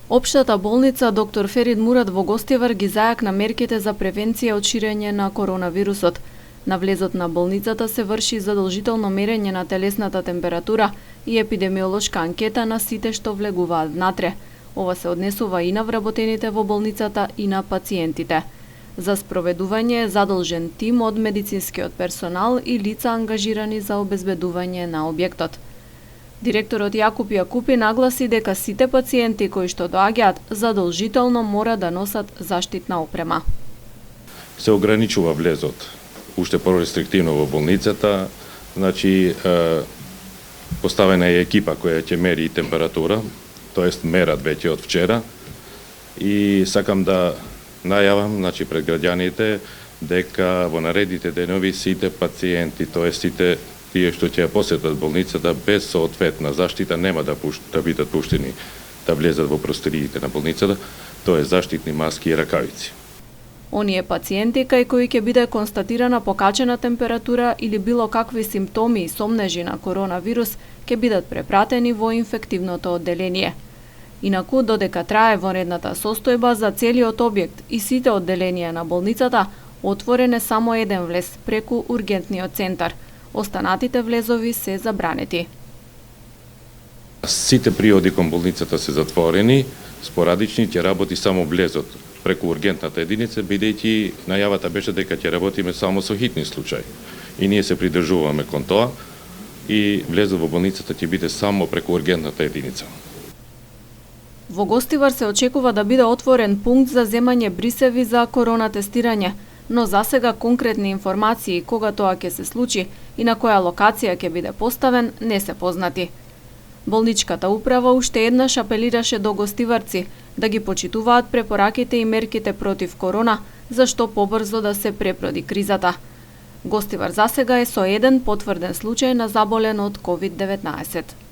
Општата болница доктор Ферид Мурад во Гостивар ги зајакна мерките за превенција од ширење на коронавирусот. На влезот на болницата се врши задолжително мерење на телесната температура и епидемиолошка анкета на сите што влегуваат внатре. Ова се однесува и на вработените во болницата и на пациентите. За спроведување е задолжен тим од медицинскиот персонал и лица ангажирани за обезбедување на објектот. Директорот Јакуп Јакупи нагласи дека сите пациенти кои што доаѓаат задолжително мора да носат заштитна опрема. Се ограничува влезот уште порестриктивно во болницата, значи поставена е екипа која ќе мери температура, тоест мерат веќе од вчера, и сакам да најавам, значи пред граѓаните, дека во наредните денови сите пациенти, тоест сите тие што ќе ја посетат болницата без соодветна заштита нема да бидат пуштени да влезат во просториите на болницата, тоест заштитни маски и ракавици. Оние пациенти кај кои ќе биде констатирана покачена температура или било какви симптоми и сомнежи на коронавирус ќе бидат препратени во инфективното одделение. Инаку, додека трае вонредната состојба за целиот објект и сите одделенија на болницата, отворен е само еден влез преку ургентниот центар. Останатите влезови се забранети. Сите приоди кон болницата се затворени, спорадични ќе работи само влезот преку ургентната единица, бидејќи најавата беше дека ќе работиме само со хитни случаи. И ние се придржуваме кон тоа и влезот во болницата ќе биде само преку ургентната единица. Во Гостивар се очекува да биде отворен пункт за земање брисеви за корона тестирање, но засега конкретни информации кога тоа ќе се случи и на која локација ќе биде поставен не се познати. Болничката управа уште еднаш апелираше до гостиварци да ги почитуваат препораките и мерките против корона, за што побрзо да се препроди кризата. Гостивар засега е со еден потврден случај на заболен од COVID-19.